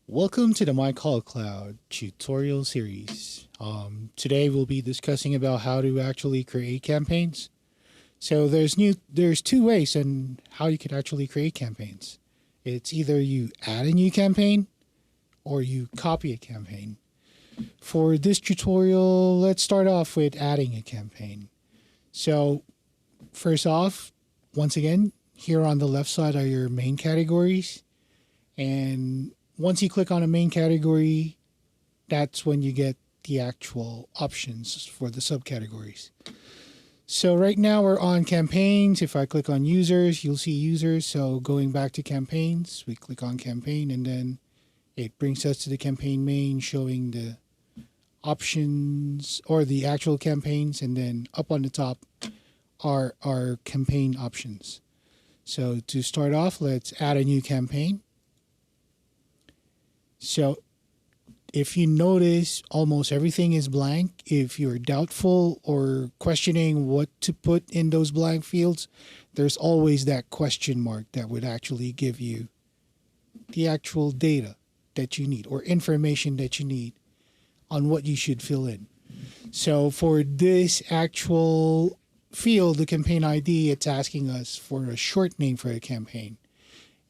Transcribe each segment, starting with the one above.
Welcome to the MyCallCloud tutorial series. Today we'll be discussing about how to actually create campaigns. So there's two ways on how you can actually create campaigns. It's either you add a new campaign or you copy a campaign. For this tutorial, let's start off with adding a campaign. So first off, once again, here on the left side are your main categories, and once you click on a main category, that's when you get the actual options for the subcategories. So right now we're on campaigns. If I click on users, you'll see users. So going back to campaigns, we click on campaign and then it brings us to the campaign main showing the options or the actual campaigns, and then up on the top are our campaign options. So to start off, let's add a new campaign. So if you notice, almost everything is blank. If you're doubtful or questioning what to put in those blank fields, there's always that question mark that would actually give you the actual data that you need or information that you need on what you should fill in. So for this actual field, the campaign ID, it's asking us for a short name for a campaign.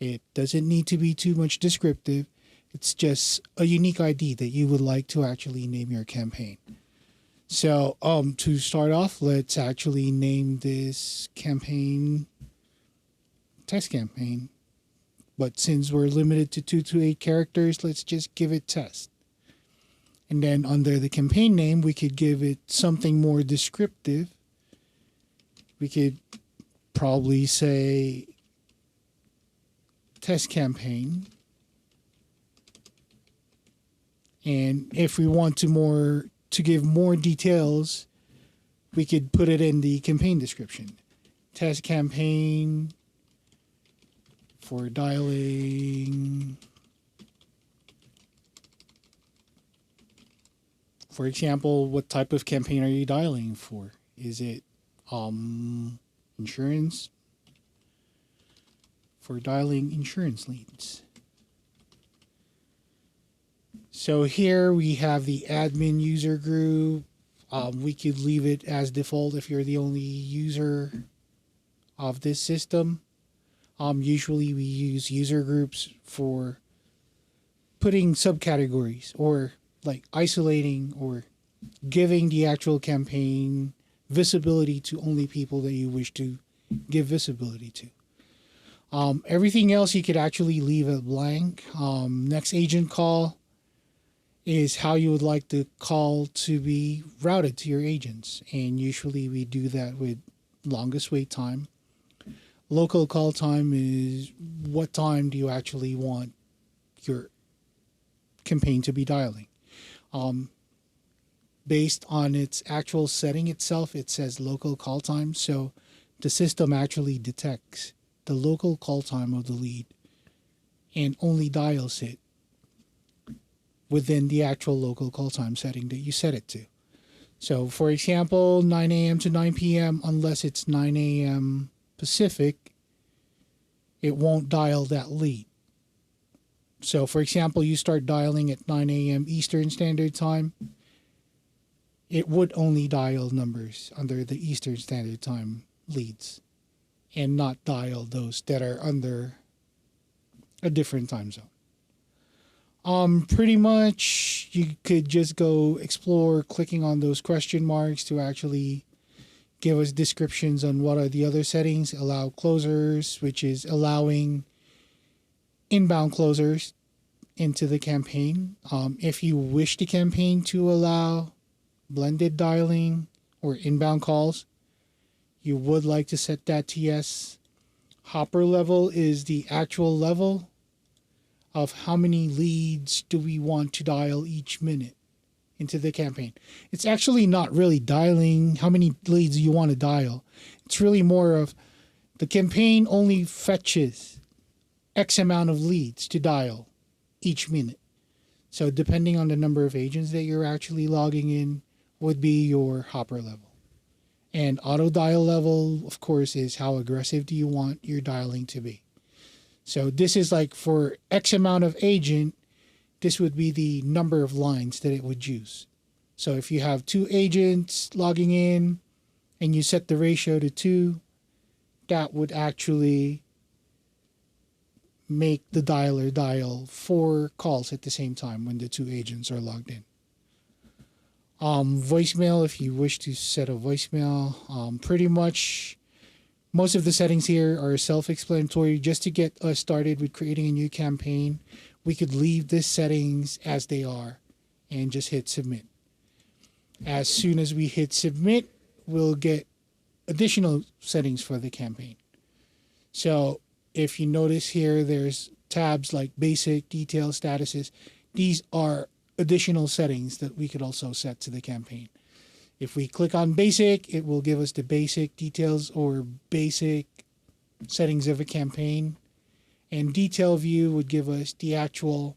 It doesn't need to be too much descriptive. It's just a unique ID that you would like to actually name your campaign. So to start off, let's actually name this campaign test campaign. But since we're limited to 2 to 8 characters, let's just give it test. And then under the campaign name, we could give it something more descriptive. We could probably say test campaign. And if we want to give more details, we could put it in the campaign description. Test campaign for dialing. For example, what type of campaign are you dialing for? Is it insurance? For dialing insurance leads. So here we have the admin user group. We could leave it as default if you're the only user of this system. Usually we use user groups for putting subcategories or like isolating or giving the actual campaign visibility to only people that you wish to give visibility to. Everything else you could actually leave it blank. Next agent call is how you would like the call to be routed to your agents. And usually we do that with longest wait time. Local call time is what time do you actually want your campaign to be dialing. Based on its actual setting itself, it says local call time. So the system actually detects the local call time of the lead and only dials it within the actual local call time setting that you set it to. So for example, 9 a.m. to 9 p.m., unless it's 9 a.m. Pacific, it won't dial that lead. So for example, you start dialing at 9 a.m. Eastern Standard Time, it would only dial numbers under the Eastern Standard Time leads and not dial those that are under a different time zone. Pretty much you could just go explore clicking on those question marks to actually give us descriptions on what are the other settings. Allow closers, which is allowing inbound closers into the campaign. If you wish the campaign to allow blended dialing or inbound calls, you would like to set that to yes. Hopper level is the actual level of how many leads do we want to dial each minute into the campaign. It's actually not really dialing how many leads you want to dial. It's really more of the campaign only fetches X amount of leads to dial each minute. So depending on the number of agents that you're actually logging in would be your hopper level. And auto dial level, of course, is how aggressive do you want your dialing to be. So this is like for X amount of agent, this would be the number of lines that it would use. So if you have 2 agents logging in and you set the ratio to 2, that would actually make the dialer dial 4 calls at the same time when the 2 agents are logged in. Voicemail, if you wish to set a voicemail, pretty much most of the settings here are self-explanatory. Just to get us started with creating a new campaign, we could leave the settings as they are and just hit submit. As soon as we hit submit, we'll get additional settings for the campaign. So if you notice here, there's tabs like basic, detail, statuses. These are additional settings that we could also set to the campaign. If we click on basic, it will give us the basic details or basic settings of a campaign. And detail view would give us the actual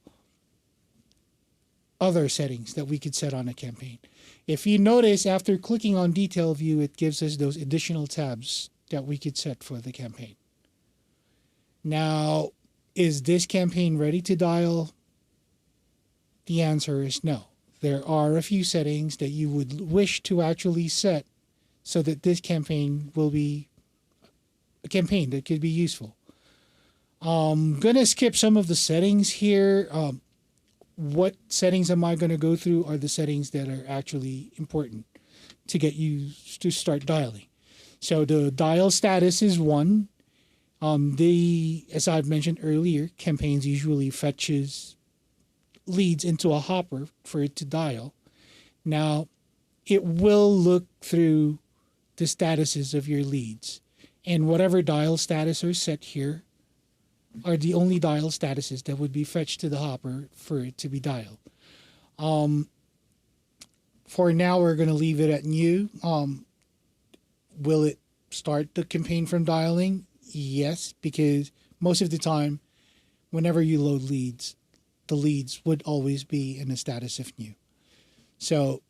other settings that we could set on a campaign. If you notice, after clicking on detail view, it gives us those additional tabs that we could set for the campaign. Now, is this campaign ready to dial? The answer is no. There are a few settings that you would wish to actually set so that this campaign will be a campaign that could be useful. I'm going to skip some of the settings here. What settings am I going to go through are the settings that are actually important to get you to start dialing. So the dial status is 1. As I've mentioned earlier, campaigns usually fetches leads into a hopper for it to dial. Now, it will look through the statuses of your leads, and whatever dial status are set here are the only dial statuses that would be fetched to the hopper for it to be dialed. For now, we're going to leave it at new. Will it start the campaign from dialing? Yes, because most of the time, whenever you load leads, the leads would always be in a status of new. So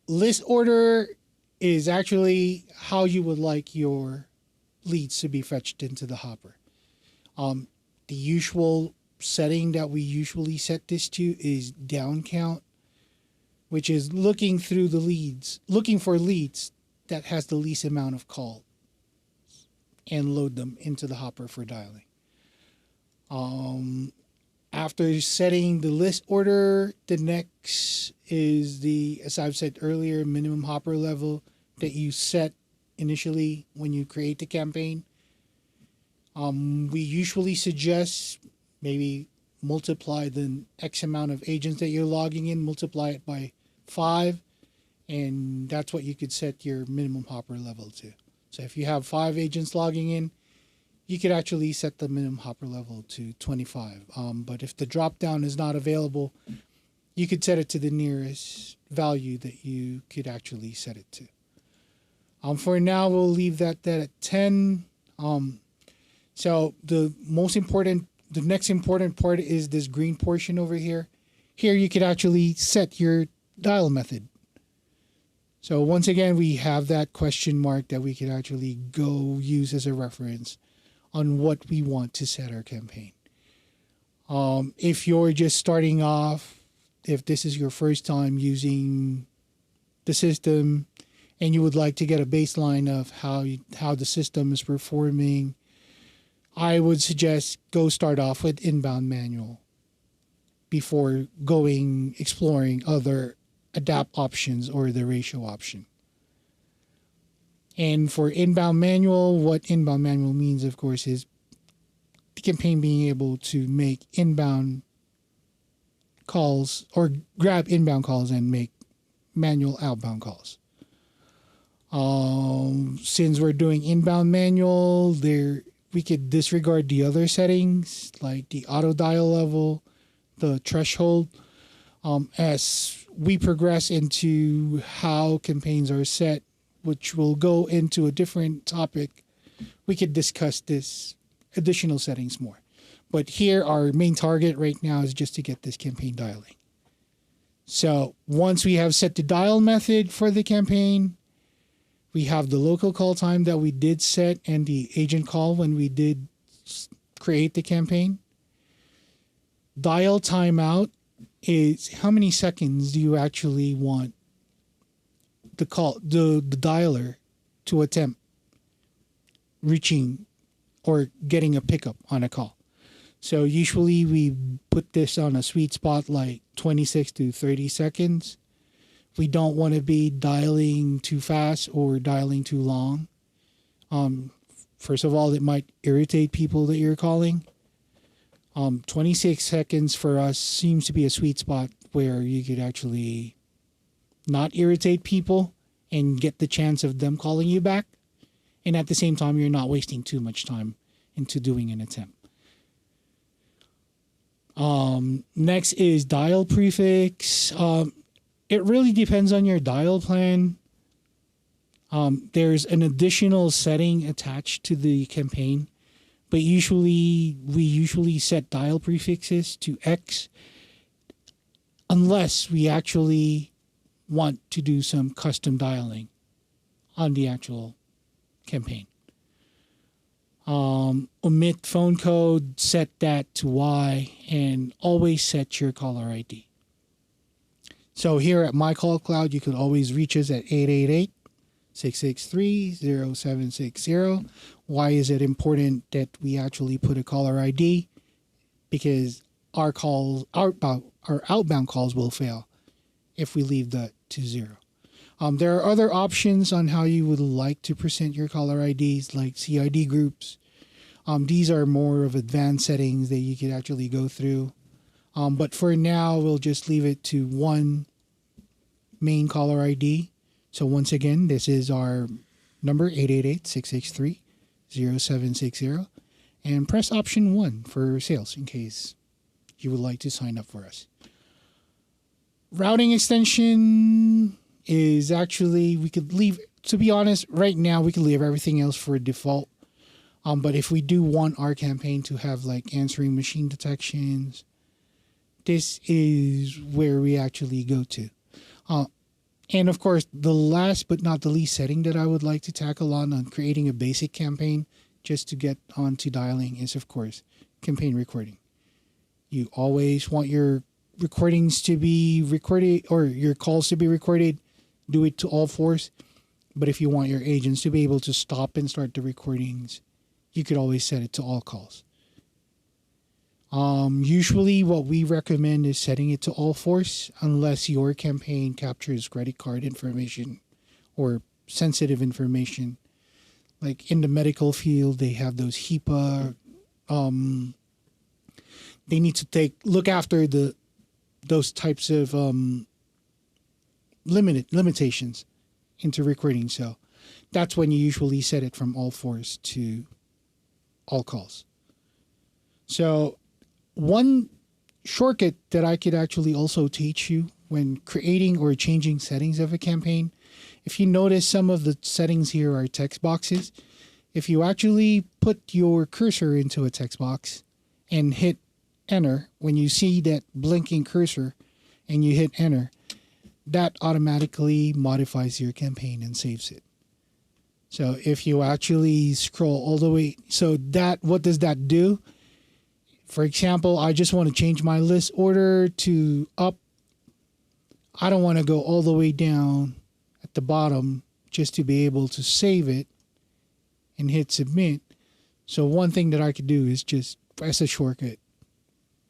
list order is actually how you would like your leads to be fetched into the hopper. The usual setting that we usually set this to is down count, which is looking through the leads, looking for leads that has the least amount of calls and load them into the hopper for dialing. After setting the list order, the next is the, as I've said earlier, minimum hopper level that you set initially when you create the campaign. We usually suggest maybe multiply the X amount of agents that you're logging in, multiply it by 5, and that's what you could set your minimum hopper level to. So if you have 5 agents logging in, you could actually set the minimum hopper level to 25. But if the drop down is not available, you could set it to the nearest value that you could actually set it to. For now, we'll leave that at 10. So the next important part is this green portion over here. Here you could actually set your dial method. So once again, we have that question mark that we could actually go use as a reference on what we want to set our campaign. If you're just starting off, if this is your first time using the system and you would like to get a baseline of how the system is performing, I would suggest go start off with inbound manual before exploring other adapt options or the ratio option. And for inbound manual, what inbound manual means, of course, is the campaign being able to make inbound calls or grab inbound calls and make manual outbound calls. Since we're doing inbound manual, we could disregard the other settings like the auto dial level, the threshold. As we progress into how campaigns are set, which will go into a different topic, we could discuss this additional settings more. But here, our main target right now is just to get this campaign dialing. So once we have set the dial method for the campaign, we have the local call time that we did set and the agent call when we did create the campaign. dial timeout is how many seconds do you actually want the dialer to attempt reaching or getting a pickup on a call. So usually we put this on a sweet spot like 26 to 30 seconds. We don't want to be dialing too fast or dialing too long. First of all, it might irritate people that you're calling. 26 seconds for us seems to be a sweet spot where you could actually not irritate people and get the chance of them calling you back. And at the same time, you're not wasting too much time into doing an attempt. Next is dial prefix. It really depends on your dial plan. There's an additional setting attached to the campaign, but we usually set dial prefixes to X unless we actually want to do some custom dialing on the actual campaign. Omit phone code, set that to Y, and always set your caller ID. So here at MyCallCloud, you could always reach us at 888-663-0760. Why is it important that we actually put a caller ID? Because our outbound calls will fail if we leave that to 0. There are other options on how you would like to present your caller IDs, like CID groups. These are more of advanced settings that you could actually go through. But for now, we'll just leave it to one main caller ID. So once again, this is our number, 888-663-0760. And press option 1 for sales in case you would like to sign up for us. Routing extension is actually, we could leave, to be honest, right now we could leave everything else for default. But if we do want our campaign to have like answering machine detections, this is where we actually go to. And of course, the last but not the least setting that I would like to tackle on creating a basic campaign just to get onto dialing is, of course, campaign recording. You always want your recordings to be recorded or your calls to be recorded. Do it to all fours. But if you want your agents to be able to stop and start the recordings, you could always set it to all calls. Usually what we recommend is setting it to all fours unless your campaign captures credit card information or sensitive information. Like in the medical field, they have those HIPAA. They need to look after those types of limitations into recording. So that's when you usually set it from all fours to all calls. So one shortcut that I could actually also teach you when creating or changing settings of a campaign, if you notice some of the settings here are text boxes. If you actually put your cursor into a text box and hit enter, when you see that blinking cursor and you hit enter, that automatically modifies your campaign and saves it. So if you actually scroll all the way, what does that do? For example, I just want to change my list order to up. I don't want to go all the way down at the bottom just to be able to save it and hit submit. So one thing that I could do is just press a shortcut,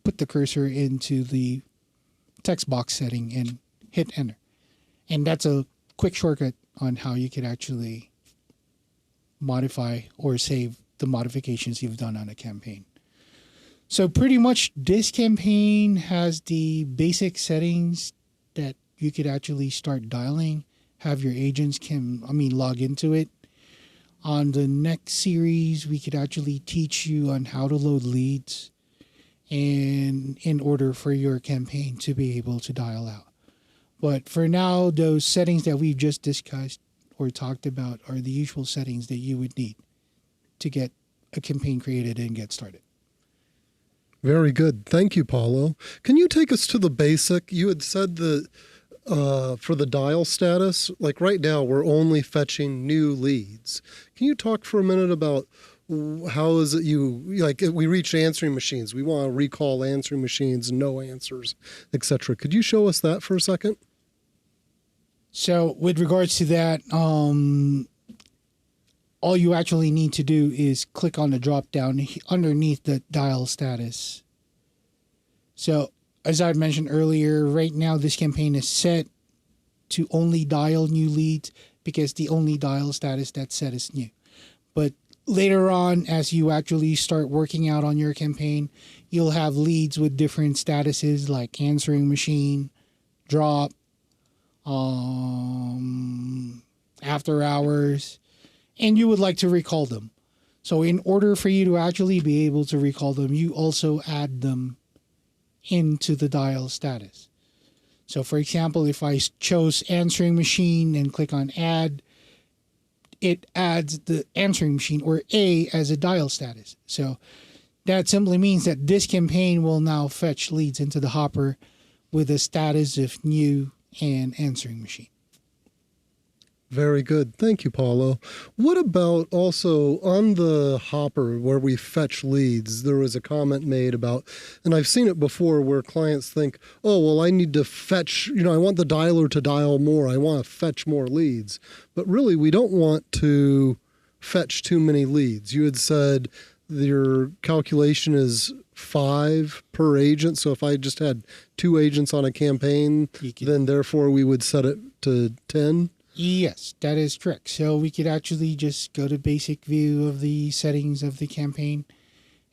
put the cursor into the text box setting and hit enter. And that's a quick shortcut on how you could actually modify or save the modifications you've done on a campaign. So pretty much this campaign has the basic settings that you could actually start dialing, have your agents log into it. On the next series, we could actually teach you on how to load leads and in order for your campaign to be able to dial out. But for now, those settings that we've just discussed or talked about are the usual settings that you would need to get a campaign created and get started. Very good. Thank you, Paulo. Can you take us to the basic? You had said that for the dial status, like right now, we're only fetching new leads. Can you talk for a minute about how is it like we reach answering machines? We want to recall answering machines, no answers, etc. Could you show us that for a second? So with regards to that, all you actually need to do is click on the drop down underneath the dial status. So as I mentioned earlier, right now this campaign is set to only dial new leads because the only dial status that's set is new. But later on, as you actually start working out on your campaign, you'll have leads with different statuses like answering machine, drop, after hours, and you would like to recall them. So in order for you to actually be able to recall them, you also add them into the dial status. So for example, if I chose answering machine and click on add, it adds the answering machine or A as a dial status. So that simply means that this campaign will now fetch leads into the hopper with a status of new and answering machine. Very good. Thank you, Paulo. What about also on the hopper where we fetch leads? There was a comment made about, and I've seen it before, where clients think, oh, well, I need to fetch, I want the dialer to dial more. I want to fetch more leads. But really, we don't want to fetch too many leads. You had said your calculation is 5 per agent. So if I just had 2 agents on a campaign, then therefore we would set it to 10. Yes, that is correct. So we could actually just go to basic view of the settings of the campaign.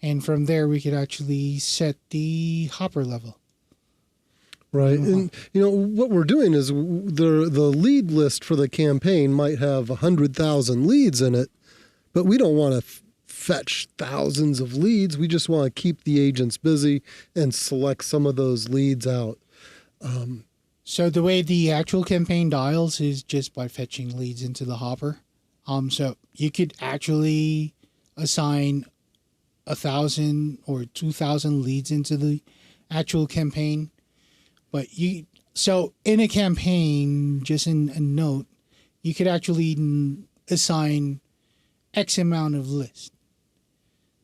And from there, we could actually set the hopper level. Right. And, what we're doing is the lead list for the campaign might have 100,000 leads in it, but we don't want to fetch thousands of leads. We just want to keep the agents busy and select some of those leads out. So the way the actual campaign dials is just by fetching leads into the hopper. So you could actually assign 1,000 or 2,000 leads into the actual campaign. But so in a campaign, just in a note, you could actually assign X amount of lists.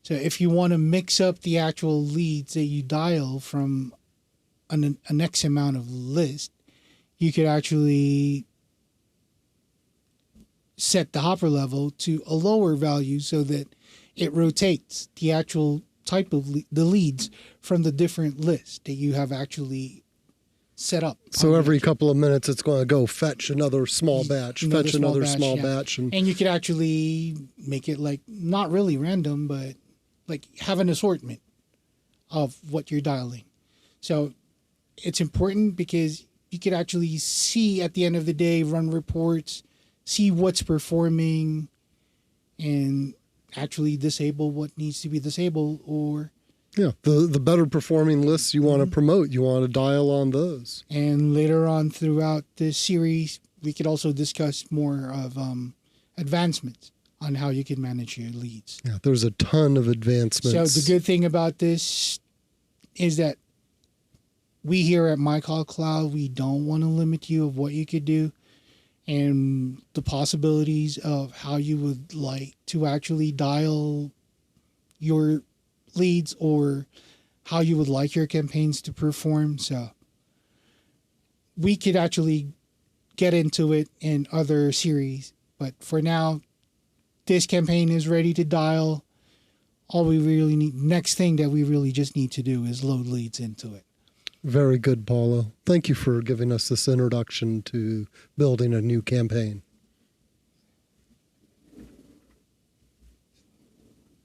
So if you want to mix up the actual leads that you dial from an X amount of list, you could actually set the hopper level to a lower value so that it rotates the actual type of the leads from the different lists that you have actually set up. So every couple of minutes, it's going to go fetch another small batch, fetch another small batch. And you could actually make it like not really random, but like have an assortment of what you're dialing. So it's important because you could actually see at the end of the day, run reports, see what's performing, and actually disable what needs to be disabled. Or the better performing lists you want to promote, you want to dial on those. And later on throughout this series, we could also discuss more of advancements on how you can manage your leads. Yeah, there's a ton of advancements. So the good thing about this is that we here at MyCallCloud, we don't want to limit you of what you could do and the possibilities of how you would like to actually dial your leads or how you would like your campaigns to perform. So we could actually get into it in other series. But for now, this campaign is ready to dial. All we really need, next thing that we really just need to do is load leads into it. Very good, Paulo. Thank you for giving us this introduction to building a new campaign.